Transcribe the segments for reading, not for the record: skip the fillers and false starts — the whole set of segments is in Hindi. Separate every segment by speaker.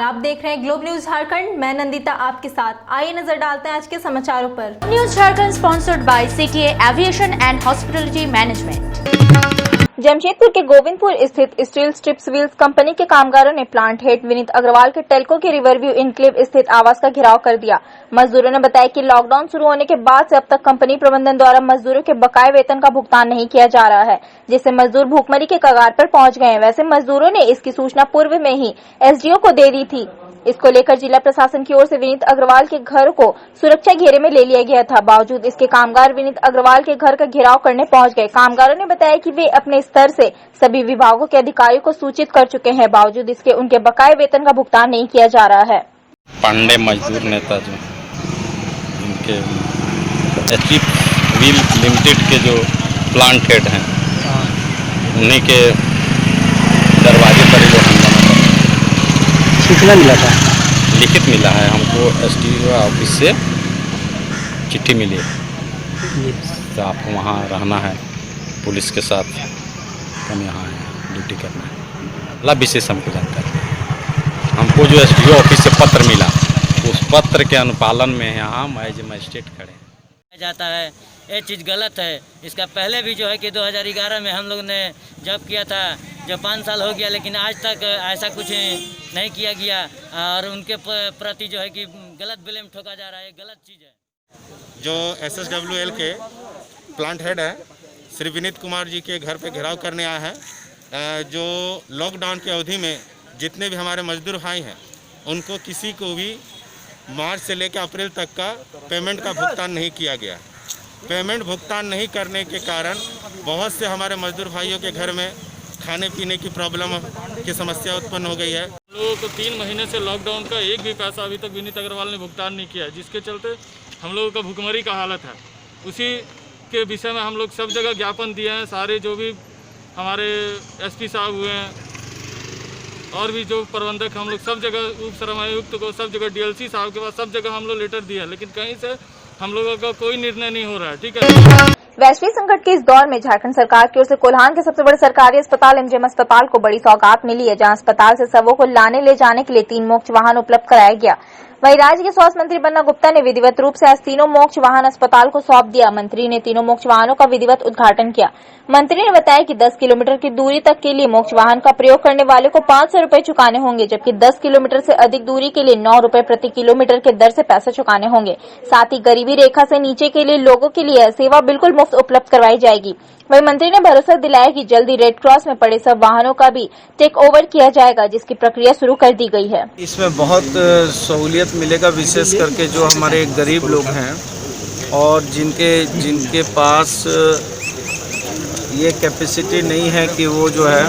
Speaker 1: आप देख रहे हैं ग्लोब न्यूज झारखंड। मैं नंदिता आपके साथ। आइए नजर डालते हैं आज के समाचारों पर।
Speaker 2: News Jharkhand sponsored by CTA aviation and hospitality management.
Speaker 3: Jamshedpur के गोविंदपुर स्थित स्टील स्ट्रिप्स व्हील्स कंपनी के कामगारों ने प्लांट हेड विनीत अग्रवाल के टेल्को के रिवरव्यू इनक्लेव स्थित आवास का घेराव कर दिया। मजदूरों ने बताया कि लॉकडाउन शुरू होने के बाद से अब तक कंपनी प्रबंधन द्वारा मजदूरों के बकाये वेतन का भुगतान नहीं किया जा रहा है, जिससे मजदूर भूखमरी के कगार पर पहुंच गए हैं। वैसे मजदूरों ने इसकी सूचना पूर्व में ही एसडीओ को दे दी थी। इसको लेकर जिला प्रशासन की ओर से विनीत अग्रवाल के घर को सुरक्षा घेरे में ले लिया गया था। बावजूद इसके कामगार विनीत अग्रवाल के घर का घेराव करने पहुंच गए। कामगारों ने बताया कि वे अपने स्तर से सभी विभागों के अधिकारियों को सूचित कर चुके हैं, बावजूद इसके उनके बकाये वेतन का भुगतान नहीं किया जा रहा है।
Speaker 4: पांडे मजदूर नेता जो इनके स्ट्रिप्स व्हील लिमिटेड के जो प्लांट हेड हैं, उन्हीं के दरवाजे पर जो
Speaker 5: सूचना मिला था,
Speaker 4: लिखित मिला है हमको। एसडीओ ऑफिस से चिट्ठी मिली है तो आपको वहाँ रहना है पुलिस के साथ, हम यहाँ हैं ड्यूटी करना है। ला विशेष हमको जानकारी, हमको जो एसडीओ ऑफिस से पत्र मिला, उस पत्र के अनुपालन में यहाँ हम एज मजिस्ट्रेट खड़े
Speaker 6: जाता है। ये चीज़ गलत है। इसका पहले भी जो है कि 2011 में हम लोग ने जब किया था, जो 5 साल हो गया, लेकिन आज तक ऐसा कुछ नहीं किया गया और उनके प्रति जो है कि गलत ब्लेम ठोका जा रहा है। गलत चीज़ है।
Speaker 7: जो SSWL के प्लांट हेड है श्री विनीत कुमार जी के घर पे घेराव करने आया है। जो लॉकडाउन की अवधि में जितने भी हमारे मजदूर भाई हैं, उनको किसी को भी मार्च से लेकर अप्रैल तक का पेमेंट का भुगतान नहीं किया गया। पेमेंट भुगतान नहीं करने के कारण बहुत से हमारे मजदूर भाइयों के घर में खाने पीने की प्रॉब्लम की समस्या उत्पन्न हो गई है।
Speaker 8: लोगों को 3 महीने से लॉकडाउन का एक भी पैसा अभी तक विनीत अग्रवाल ने भुगतान नहीं किया, जिसके चलते हम लोगों का भुखमरी का हालत है। उसी के विषय में हम लोग सब जगह ज्ञापन दिए हैं। सारे जो भी हमारे एसपी साहब हुए हैं और भी जो प्रबंधक, हम लोग सब जगह, उप श्रमायुक्त को सब जगह, डीएलसी साहब के पास सब जगह हम लोग लेटर दिए हैं, लेकिन कहीं से हम लोगों का कोई निर्णय नहीं हो रहा है। ठीक है।
Speaker 3: वैश्विक संकट के इस दौर में झारखंड सरकार की ओर से कोल्हान के सबसे बड़े सरकारी अस्पताल एमजीएम अस्पताल को बड़ी सौगात मिली है, जहां अस्पताल से शवों को लाने ले जाने के लिए 3 मोक्ष वाहन उपलब्ध कराया गया। वहीं राज्य के स्वास्थ्य मंत्री बन्ना गुप्ता ने विधिवत रूप से आज 3 मोक्ष वाहन अस्पताल को सौंप दिया। मंत्री ने 3 मोक्ष वाहनों का विधिवत उद्घाटन किया। मंत्री ने बताया कि 10 किलोमीटर की दूरी तक के लिए मोक्ष वाहन का प्रयोग करने वाले को 500 रुपए चुकाने होंगे, जबकि 10 किलोमीटर से अधिक दूरी के लिए 9 रुपए प्रति किलोमीटर के दर से पैसे चुकाने होंगे। साथ ही गरीबी रेखा से नीचे के लिए लोगों के लिए सेवा बिल्कुल मुफ्त उपलब्ध करवाई जाएगी। वहीं मंत्री ने भरोसा दिलाया कि जल्दी रेड क्रॉस में पड़े सब वाहनों का भी टेक ओवर किया जाएगा, जिसकी प्रक्रिया शुरू कर दी गई है।
Speaker 5: इसमें बहुत सहूलियत मिलेगा, विशेष करके जो हमारे गरीब लोग हैं और जिनके पास ये कैपेसिटी नहीं है कि वो जो है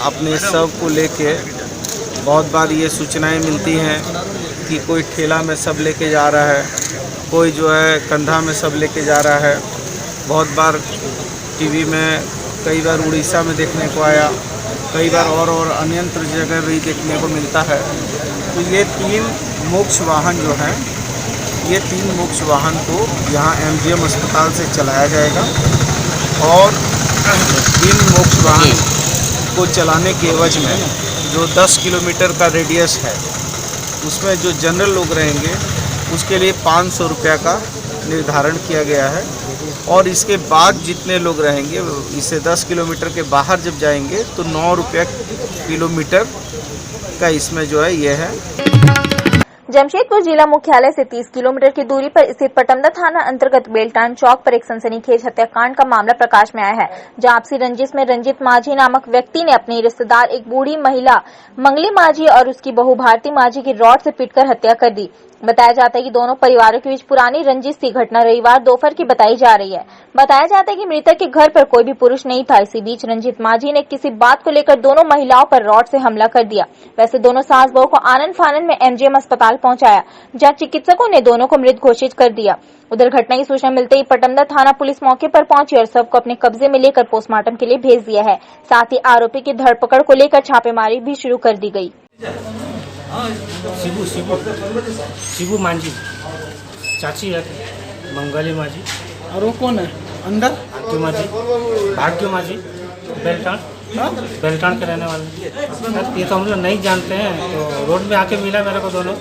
Speaker 5: अपने सब को लेके, बहुत बार ये सूचनाएं मिलती हैं कि कोई ठेला में सब लेके जा रहा है, कोई जो है कंधा में सब लेके जा रहा है। बहुत बार टीवी में कई बार उड़ीसा में देखने को आया, कई बार और अन्यत्र जगह भी देखने को मिलता है। तो ये 3 मोक्ष वाहन जो हैं, ये 3 मोक्ष वाहन को यहाँ एमजीएम अस्पताल से चलाया जाएगा और इन मोक्ष वाहन को चलाने के एवज में जो 10 किलोमीटर का रेडियस है, उसमें जो जनरल लोग रहेंगे उसके लिए 500 रुपया का निर्धारण किया गया है। और इसके बाद जितने लोग रहेंगे, इसे 10 किलोमीटर के बाहर जब जाएंगे तो 9 रुपया किलोमीटर का इसमें जो है ये है।
Speaker 3: जमशेदपुर जिला मुख्यालय से 30 किलोमीटर की दूरी पर स्थित पटमदा थाना अंतर्गत बेलटान चौक पर एक सनसनीखेज हत्याकांड का मामला प्रकाश में आया है, जहां आपसी रंजिश में रंजित माझी नामक व्यक्ति ने अपनी रिश्तेदार एक बूढ़ी महिला मंगली माझी और उसकी बहू भारती माझी की रॉड से पीटकर हत्या कर दी। बताया जाता है कि दोनों परिवारों के बीच पुरानी रंजिश थी। घटना रविवार दोपहर की बताई जा रही है। बताया जाता है कि मृतक के घर पर कोई भी पुरुष नहीं था। इसी बीच रंजित माझी ने किसी बात को लेकर दोनों महिलाओं पर रॉड से हमला कर दिया। वैसे दोनों सास बहू को आनन फानन में एमजीएम अस्पताल पहुंचाया, जहां चिकित्सकों ने दोनों को मृत घोषित कर दिया। उधर घटना की सूचना मिलते ही पटमदा थाना पुलिस मौके पर पहुंची और शव को अपने कब्जे में लेकर पोस्टमार्टम के लिए भेज दिया है। साथ ही आरोपी की धरपकड़ को लेकर छापेमारी भी शुरू कर दी गई।
Speaker 9: शिबू मांझी, चाची है मंगली माझी।
Speaker 5: और वो कौन है अंदर?
Speaker 9: भाग्य माझी, बेल्टान। बेल्टान के रहने वाले। सर ये तो हम लोग नहीं जानते हैं, तो रोड में आके मिला मेरे को दोनों,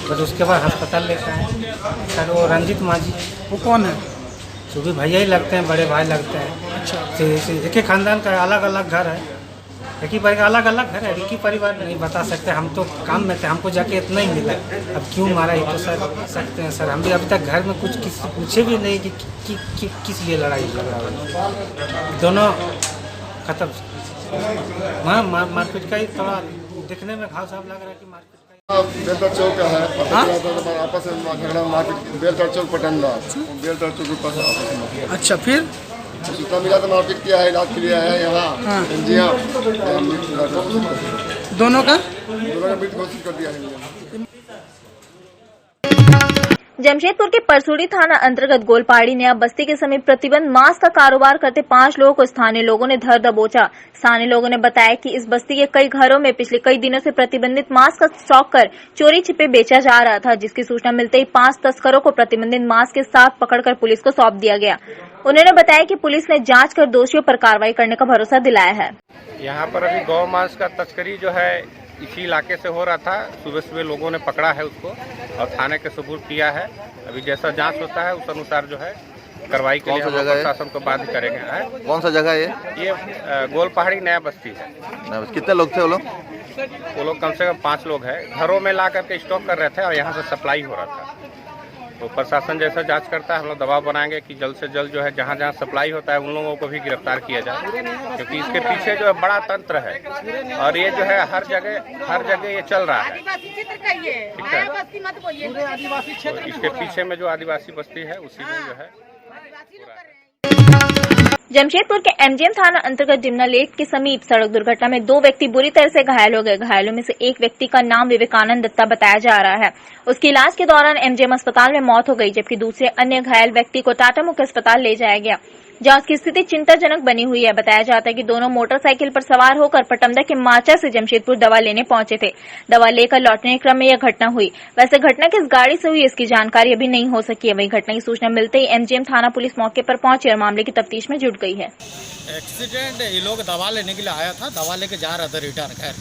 Speaker 9: बस उसके बाद अस्पताल लेकर आए। सर वो रंजित माझी।
Speaker 10: वो कौन है?
Speaker 9: जो भी भैया ही लगते हैं, बड़े भाई लगते हैं।
Speaker 10: अच्छा,
Speaker 9: एक ही खानदान का अलग अलग घर है, एक ही परिवार अलग अलग घर है, एक ही परिवार नहीं बता सकते। हम तो काम में थे, हमको जाके इतना ही मिला। अब क्यों मारा ये तो सर सकते हैं सर। हम भी अभी तक घर में कुछ किसी पूछे भी नहीं कि किस लिए लड़ाई झगड़ा हुआ। दोनों खत्म। मारपीट का ही थोड़ा दिखने में घाव साफ लग रहा है कि मारपीट
Speaker 11: बेलतर चौक है, आपस में झगड़ा मारपीट। बेलतर चौक पटंदा, बेलतर चौक के पास आपस में।
Speaker 10: अच्छा, फिर
Speaker 11: सूचना मिला तो मारपीट किया है, इलाज के लिए है यहाँ एनजीएम
Speaker 10: दोनों का
Speaker 11: मृत घोषित कर दिया है।
Speaker 3: जमशेदपुर के परसूड़ी थाना अंतर्गत गोलपहाड़ी नया बस्ती के समीप प्रतिबंध मांस का कारोबार करते 5 लोगों को स्थानीय लोगों ने धर दबोचा। स्थानीय लोगों ने बताया कि इस बस्ती के कई घरों में पिछले कई दिनों से प्रतिबंधित मांस का स्टॉक कर चोरी छिपे बेचा जा रहा था, जिसकी सूचना मिलते ही 5 तस्करों को प्रतिबंधित मांस के साथ पकड़कर पुलिस को सौंप दिया गया। उन्होंने बताया कि पुलिस ने जांच कर दोषियों पर कार्रवाई करने का भरोसा दिलाया है।
Speaker 12: यहाँ पर अभी गौ मांस का तस्करी जो है इसी इलाके से हो रहा था। सुबह सुबह लोगों ने पकड़ा है उसको और थाने के सुपुर्द किया है। अभी जैसा जांच होता है उस अनुसार जो है कार्रवाई के लिए हम प्रशासन को बाध्य करेंगे।
Speaker 13: कौन सा जगह है
Speaker 12: ये गोलपहाड़ी नया बस्ती है।
Speaker 13: कितने लोग थे वो लोग?
Speaker 12: वो लोग कम से कम 5 लोग हैं। घरों में ला करके स्टॉक कर रहे थे और यहाँ से सप्लाई हो रहा था। तो प्रशासन जैसा जांच करता है हम लोग दबाव बनाएंगे कि जल्द से जल्द जो है जहाँ जहाँ सप्लाई होता है उन लोगों को भी गिरफ्तार किया जाए, क्योंकि इसके पीछे जो है बड़ा तंत्र है और ये जो है हर जगह ये चल रहा है। ठीक है, तो इसके पीछे में जो आदिवासी बस्ती है उसी में जो है।
Speaker 3: जमशेदपुर के एमजीएम थाना अंतर्गत डिमना लेक के समीप सड़क दुर्घटना में 2 व्यक्ति बुरी तरह से घायल हो गए। घायलों में से एक व्यक्ति का नाम विवेकानंद दत्ता बताया जा रहा है। उसकी इलाज के दौरान एमजीएम अस्पताल में मौत हो गई, जबकि दूसरे अन्य घायल व्यक्ति को टाटा मुख्य अस्पताल ले जाया गया, जहां उसकी स्थिति चिंताजनक बनी हुई है। बताया जाता है कि दोनों मोटरसाइकिल पर सवार होकर पटमदा के माचा से जमशेदपुर दवा लेने पहुंचे थे। दवा लेकर लौटने के क्रम में यह घटना हुई। वैसे घटना किस गाड़ी से हुई इसकी जानकारी अभी नहीं हो सकी है। वही घटना की सूचना मिलते ही एमजीएम थाना पुलिस मौके पर पहुंची और मामले की तफ्तीश में जुट गई है।
Speaker 14: एक्सीडेंट ये लोग दवा लेने के लिए आया था, दवा लेके जा रहा था रिटर्न घर।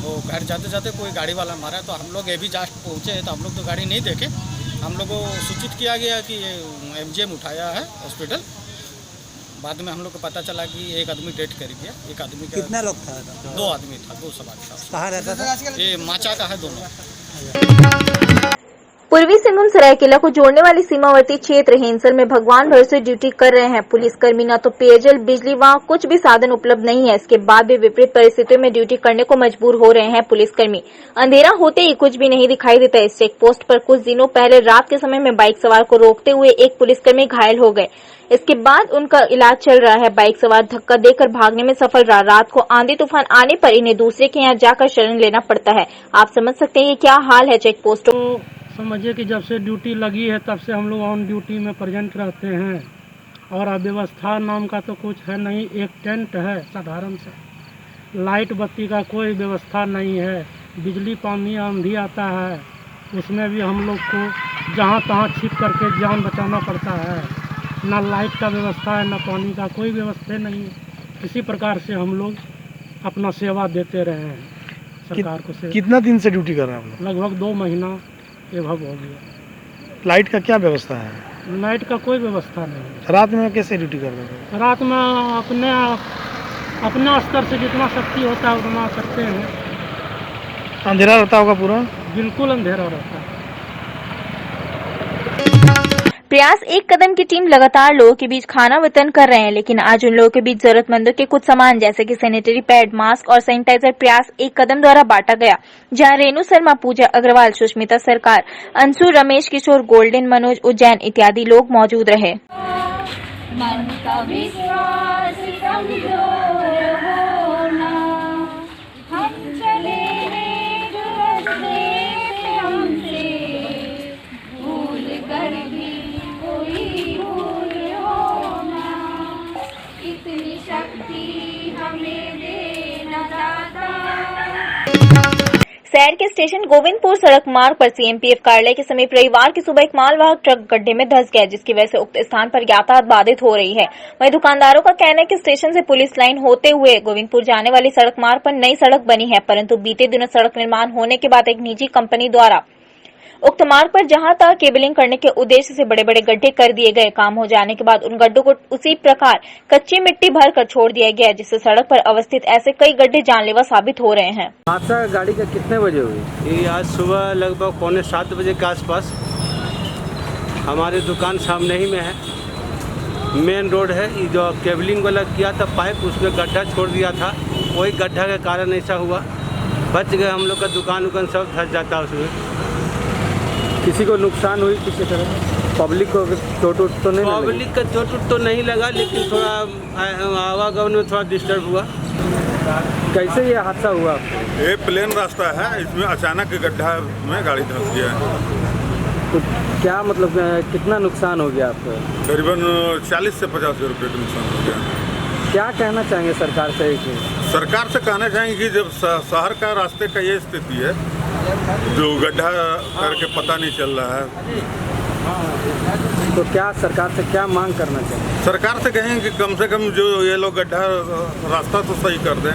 Speaker 14: वो घर जाते जाते कोई गाड़ी वाला मारा, तो हम लोग ये भी जस्ट पहुंचे तो हम लोग तो गाड़ी नहीं देखे। हम लोग को सूचित किया गया कि ये एमजीएम उठाया है हॉस्पिटल। बाद में हम लोग को पता चला कि एक आदमी डेथ कर गया। एक आदमी का
Speaker 10: कितना लोग था?
Speaker 14: 2 आदमी था, 2 सवार था।
Speaker 10: कहाँ रहता था?
Speaker 14: ये माचा का है दोनों।
Speaker 3: पूर्वी सिंहभूम सरायकेला को जोड़ने वाली सीमावर्ती क्षेत्र हेंसल में भगवान भर से ड्यूटी कर रहे हैं पुलिसकर्मी। न तो पेयजल, बिजली, वहां कुछ भी साधन उपलब्ध नहीं है। इसके बाद भी विपरीत परिस्थितियों में ड्यूटी करने को मजबूर हो रहे हैं पुलिसकर्मी। अंधेरा होते ही कुछ भी नहीं दिखाई देता। इस चेक पोस्ट पर कुछ दिनों पहले रात के समय में बाइक सवार को रोकते हुए एक पुलिसकर्मी घायल हो गए। इसके बाद उनका इलाज चल रहा है। बाइक सवार धक्का देकर भागने में सफल रहा। रात को आंधी तूफान आने पर इन्हें दूसरे के यहाँ जाकर शरण लेना पड़ता है। आप समझ सकते हैं ये क्या हाल है चेक पोस्ट।
Speaker 9: समझिए कि जब से ड्यूटी लगी है तब से हम लोग ऑन ड्यूटी में प्रेजेंट रहते हैं और अव्यवस्था नाम का तो कुछ है नहीं। एक टेंट है साधारण सा, लाइट बत्ती का कोई व्यवस्था नहीं है। बिजली पानी आंधी आता है उसमें भी हम लोग को जहाँ तहाँ छिप करके जान बचाना पड़ता है। ना लाइट का व्यवस्था है, ना पानी का कोई व्यवस्था नहीं है। इसी प्रकार से हम लोग अपना सेवा देते रहे हैं सरकार को।
Speaker 10: कितना दिन से ड्यूटी कर रहे हैं आप लोग?
Speaker 9: लगभग 2 महीना एवं हो गया।
Speaker 10: लाइट का क्या व्यवस्था है?
Speaker 9: लाइट का कोई व्यवस्था नहीं।
Speaker 10: रात में कैसे ड्यूटी कर रहे हैं?
Speaker 9: रात में अपने स्तर से जितना शक्ति होता है उतना करते हैं।
Speaker 10: अंधेरा रहता होगा पूरा?
Speaker 9: बिल्कुल अंधेरा रहता है।
Speaker 3: प्रयास एक कदम की टीम लगातार लोगों के बीच खाना वितरण कर रहे हैं, लेकिन आज उन लोगों के बीच जरूरतमंदों के कुछ सामान जैसे कि सैनिटरी पैड, मास्क और सैनिटाइजर प्रयास एक कदम द्वारा बांटा गया, जहां रेणु शर्मा, पूजा अग्रवाल, सुष्मिता सरकार, अंशु, रमेश किशोर, गोल्डन, मनोज उज्जैन इत्यादि लोग मौजूद रहे।
Speaker 15: मन का विश्वास कमजोर होना, हम चले हैं जो रास्ते हमसे, भूल कर भी कोई भूल होना, इतनी शक्ति हमें देना चाहता।
Speaker 3: शहर के स्टेशन गोविंदपुर सड़क मार्ग पर सीएमपीएफ कार्यालय के समीप रविवार की सुबह एक मालवाहक ट्रक गड्ढे में धंस गया, जिसकी वजह से उक्त स्थान पर यातायात बाधित हो रही है। वहीं दुकानदारों का कहना है कि स्टेशन से पुलिस लाइन होते हुए गोविंदपुर जाने वाली सड़क मार्ग पर नई सड़क बनी है, परंतु बीते दिनों सड़क निर्माण होने के बाद एक निजी कंपनी द्वारा उक्त मार्ग पर जहां तक केबलिंग करने के उद्देश्य से बड़े बड़े गड्ढे कर दिए गए। काम हो जाने के बाद उन गड्ढों को उसी प्रकार कच्ची मिट्टी भर कर छोड़ दिया गया, जिससे सड़क पर अवस्थित ऐसे कई गड्ढे जानलेवा साबित हो रहे हैं।
Speaker 5: हादसा गाड़ी का कितने बजे हुई? ये आज सुबह लगभग 6:45 बजे के आसपास। हमारी दुकान सामने ही में है, मेन रोड है। ये जो केबलिंग वाला किया था पाइप, उसमें गड्ढा छोड़ दिया था, वही गड्ढा के कारण ऐसा हुआ। बच गए हम लोग का दुकान सब धंस जाता उसमें। किसी को नुकसान हुई किसी तरह? पब्लिक को चोट उट तो नहीं? पब्लिक का चोट उट तो नहीं लगा, लेकिन थोड़ा आवागमन में थोड़ा डिस्टर्ब हुआ। कैसे ये हादसा हुआ?
Speaker 16: ये प्लेन रास्ता है, इसमें अचानक गड्ढा में गाड़ी धंस गया।
Speaker 5: तो क्या मतलब कितना नुकसान हो गया आपको?
Speaker 16: करीबन 40 से 50 हज़ार रुपये का नुकसान हो गया।
Speaker 5: क्या कहना चाहेंगे सरकार से?
Speaker 16: सरकार से कहना चाहेंगे कि जब शहर का रास्ते का ये स्थिति है, जो गड्ढा करके पता नहीं चल रहा है,
Speaker 5: तो क्या सरकार से क्या मांग करना चाहिए?
Speaker 16: सरकार से कहेंगे कि कम से कम जो ये लोग गड्ढा रास्ता तो सही कर दें।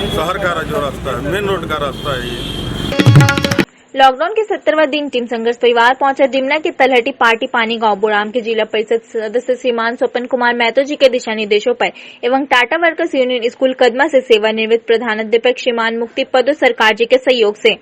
Speaker 16: शहर का जो रास्ता है, मेन रोड का रास्ता है ये।
Speaker 3: लॉकडाउन के 70वां दिन टीम संघर्ष परिवार पहुंचा डिमना के तलहटी पार्टी पानी गांव बुराम के जिला परिषद सदस्य श्रीमान स्वपन कुमार महतो जी के दिशा निर्देशों पर एवं Tata workers union school Kadma से सेवानिवृत्त प्रधानाध्यापक श्रीमान मुक्ति पदो सरकार जी के सहयोग से।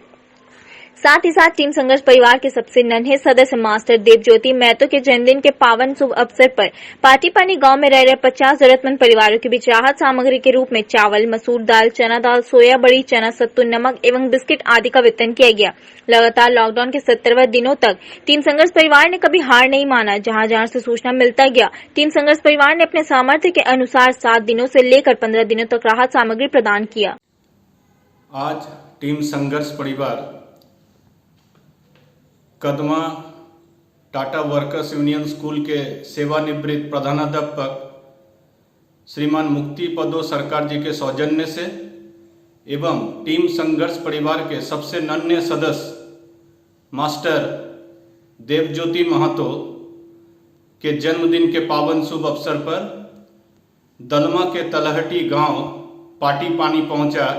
Speaker 3: साथ ही साथ टीम संघर्ष परिवार के सबसे नन्हे सदस्य मास्टर देवज्योति महतो के जन्मदिन के पावन शुभ अवसर पर पार्टी पानी गांव में रह रहे 50 जरूरतमंद परिवारों के बीच राहत सामग्री के रूप में चावल, मसूर दाल, चना दाल, सोया बड़ी, चना सत्तू, नमक एवं बिस्किट आदि का वितरण किया गया। लगातार लॉकडाउन के 70वें दिनों तक टीम संघर्ष परिवार ने कभी हार नहीं माना। जहां जहां से सूचना मिलता गया, टीम संघर्ष परिवार ने अपने सामर्थ्य के अनुसार 7 दिनों से लेकर 15 दिनों तक राहत सामग्री प्रदान किया।
Speaker 17: आज टीम संघर्ष परिवार Kadma Tata workers union school के सेवानिवृत्त प्रधानाध्यापक श्रीमान मुक्ति पदो सरकार जी के सौजन्य से एवं टीम संघर्ष परिवार के सबसे नन्हे सदस्य मास्टर देवज्योति महतो के जन्मदिन के पावन शुभ अवसर पर दलमा के तलहटी गांव पाटी पानी पहुंचा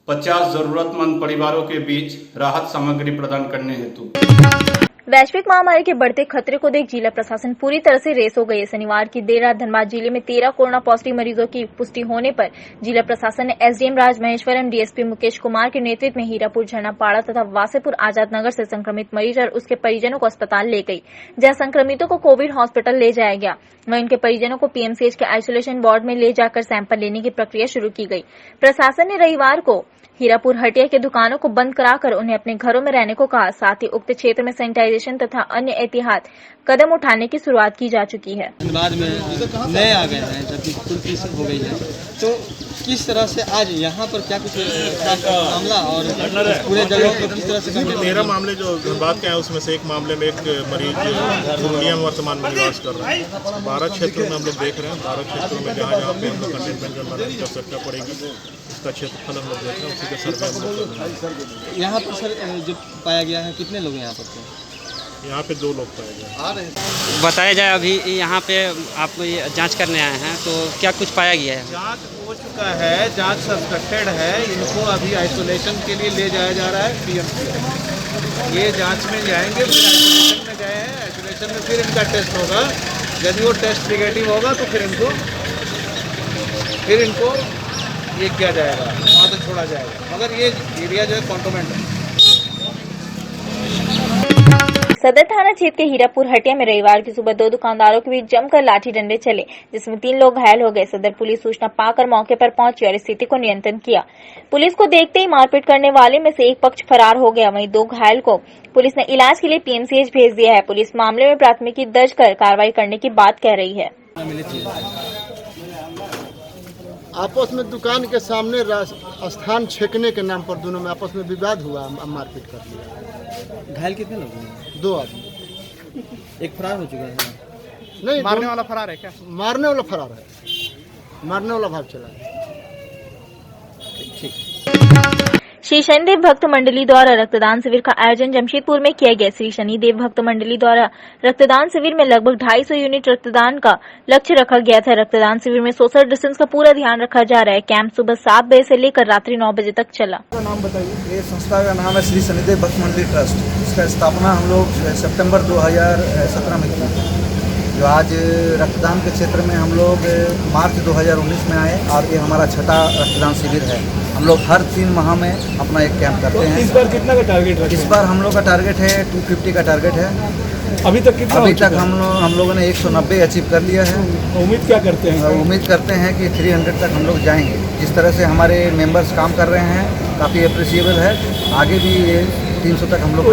Speaker 17: 50 जरूरतमंद परिवारों के बीच राहत सामग्री प्रदान करने हेतु।
Speaker 3: वैश्विक महामारी के बढ़ते खतरे को देख जिला प्रशासन पूरी तरह से रेस हो गई है। शनिवार की देर रात धनबाद जिले में 13 कोरोना पॉजिटिव मरीजों की पुष्टि होने पर जिला प्रशासन ने एसडीएम राज महेश्वरम, डीएसपी मुकेश कुमार के नेतृत्व में हीरापुर, झरनापाड़ा तथा वासेपुर आजाद नगर से संक्रमित मरीज और उसके परिजनों को अस्पताल ले गई, जहां संक्रमितों को कोविड हॉस्पिटल ले जाया गया। वहीं उनके परिजनों को पीएमसीएच के आइसोलेशन वार्ड में ले जाकर सैंपल लेने की प्रक्रिया शुरू की गई। प्रशासन ने रविवार को हीरापुर हटिया के दुकानों को बंद कराकर उन्हें अपने घरों में रहने को कहा। साथ ही उक्त क्षेत्र में सैनिटाइजेशन तथा अन्य एहतियात कदम उठाने की शुरुआत की जा चुकी है।
Speaker 18: बाद में नए आ गए हैं, जबकि कुल 30 हो गई है, तो किस तरह से आज यहाँ पर क्या कुछ मामला और पूरे जगह को किस तरह से?
Speaker 19: 13 मामले जो धनबाद के हैं, उसमें से एक मामले में एक मरीज पूर्णिया में वर्तमान में निवास कर रहा है। 12 क्षेत्रों में हम लोग देख रहे हैं, 12 क्षेत्रों में जहाँ जहाँ पे हम लोग कंटेनमेंट जोन की आवश्यकता पड़ेगी उसका क्षेत्रफल हम लोग देख रहे हैं, उसी के सर्वे हम लोग कर रहे हैं।
Speaker 18: यहाँ पर सर जो पाया गया है, कितने लोग यहाँ पर थे?
Speaker 19: यहाँ पे 2 लोग पाए गए।
Speaker 20: बताया जाए, अभी यहाँ पे आप जांच करने आए हैं, तो क्या कुछ पाया गया है?
Speaker 5: जांच हो चुका है, जांच सस्पेक्टेड है, इनको अभी आइसोलेशन के लिए ले जाया जा रहा है पीएमसीएच। ये जांच में जाएंगे, फिर आइसोलेशन में गए हैं, आइसोलेशन में फिर इनका टेस्ट होगा। यदि वो टेस्ट निगेटिव होगा तो फिर इनको ये किया जाएगा, वहाँ से छोड़ा जाएगा। मगर ये एरिया जो है कंटोनमेंट है।
Speaker 3: सदर थाना क्षेत्र के हीरापुर हटिया में रविवार की सुबह 2 दुकानदारों के बीच जमकर लाठी डंडे चले, जिसमें 3 लोग घायल हो गए। सदर पुलिस सूचना पाकर मौके पर पहुंची और स्थिति को नियंत्रण किया। पुलिस को देखते ही मारपीट करने वाले में से एक पक्ष फरार हो गया। वहीं 2 घायल को पुलिस ने इलाज के लिए पीएमसीएच भेज दिया है। पुलिस मामले में प्राथमिकी दर्ज कर कार्रवाई करने की बात कह रही है।
Speaker 11: आपस में दुकान के सामने स्थान छेकने के नाम पर दोनों में आपस में विवाद हुआ, मारपीट कर दिया।
Speaker 18: घायल कितने लोग हैं?
Speaker 11: 2 आदमी।
Speaker 18: एक फरार हो चुका है?
Speaker 11: नहीं,
Speaker 18: मारने वाला फरार है क्या?
Speaker 11: मारने वाला फरार है, मारने वाला भाग चला है।
Speaker 3: ठीक। श्री शनिदेव भक्त मंडली द्वारा रक्तदान शिविर का आयोजन जमशेदपुर में किया गया। श्री शनिदेव भक्त मंडली द्वारा रक्तदान शिविर में लगभग 250 यूनिट रक्तदान का लक्ष्य रखा गया था। रक्तदान शिविर में सोशल डिस्टेंस का पूरा ध्यान रखा जा रहा है। कैंप सुबह 7 बजे से लेकर रात्रि 9 बजे तक चला।
Speaker 10: नाम बताइए।
Speaker 14: ये संस्था का नाम है श्री शनिदेव भक्त मंडली ट्रस्ट। इसका स्थापना हम लोग सितंबर 2017 में किया, जो आज रक्तदान के क्षेत्र में हम लोग मार्च 2019 में आए और ये हमारा छठा रक्तदान शिविर है। हम लोग हर 3 माह में अपना एक कैंप करते हैं।
Speaker 10: इस बार कितना का टारगेट रखा है?
Speaker 14: इस बार हम लोग का टारगेट है 250 का टारगेट है।
Speaker 10: अभी तक कितना?
Speaker 14: अभी तक हम लोगों ने 190 अचीव कर लिया है।
Speaker 10: उम्मीद क्या करते हैं?
Speaker 14: उम्मीद करते हैं कि 300 तक हम लोग जाएंगे। जिस तरह से हमारे मेंबर्स काम कर रहे हैं काफ़ी अप्रिशिएबल है। आगे भी ये 300 तक हम लोग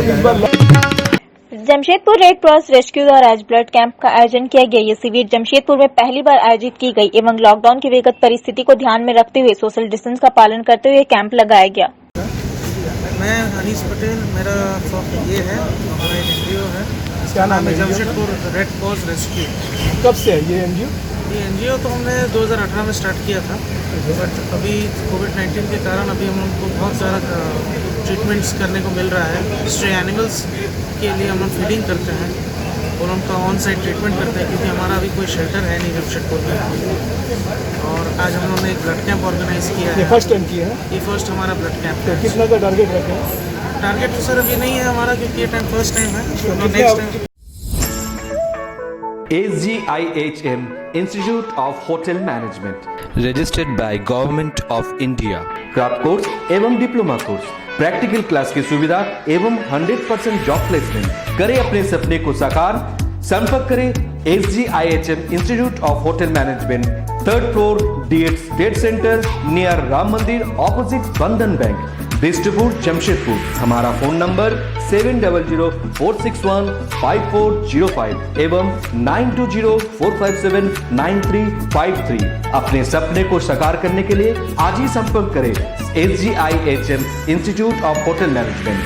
Speaker 3: जमशेदपुर रेड क्रॉस रेस्क्यू द्वारा आज ब्लड कैंप का आयोजन किया गया। ये शिविर जमशेदपुर में पहली बार आयोजित की गई एवं लॉकडाउन की विगत परिस्थिति को ध्यान में रखते हुए सोशल डिस्टेंस का पालन करते हुए कैंप लगाया गया।
Speaker 14: मैं अनीस पटेल, मेरा ये है, हमारा एनजीओ है। क्या नाम है? Jamshedpur red cross rescue.
Speaker 10: कब से है ये एनजीओ?
Speaker 14: ये एनजीओ तो हमने 2018 में स्टार्ट किया था, बट अभी कोविड-19 के कारण अभी हम लोग को बहुत सारा ट्रीटमेंट्स करने को मिल रहा है। स्ट्रे एनिमल्स के लिए हम लोग फीडिंग करते हैं और उनका ऑन साइट ट्रीटमेंट करते हैं, क्योंकि हमारा अभी कोई शेल्टर है नहीं जमशेदपुर में। और आज हम लोगों ने एक ब्लड कैंप ऑर्गेनाइज किया है।
Speaker 10: ये फर्स्ट टाइम किया है?
Speaker 14: ये फर्स्ट हमारा ब्लड कैंप है।
Speaker 10: कितना का टारगेट रखा है?
Speaker 14: टारगेट तो सर अभी नहीं है हमारा, क्योंकि ये टाइम फर्स्ट टाइम है। Next time
Speaker 21: SGIHM Institute of Hotel Management, registered by Government of India। Crash course एवं डिप्लोमा कोर्स, प्रैक्टिकल क्लास की सुविधा एवं 100% जॉब प्लेसमेंट। करें अपने सपने को साकार। संपर्क करें SGIHM Institute of Hotel Management, 3rd floor, DH Trade Center, near Ram मंदिर, ऑपोजिट बंधन बैंक, बिष्टपुर, जमशेदपुर। हमारा फोन नंबर 7004615405 एवं 9204579353। अपने सपने को साकार करने के लिए आज ही संपर्क करें SGIHM institute of hotel management.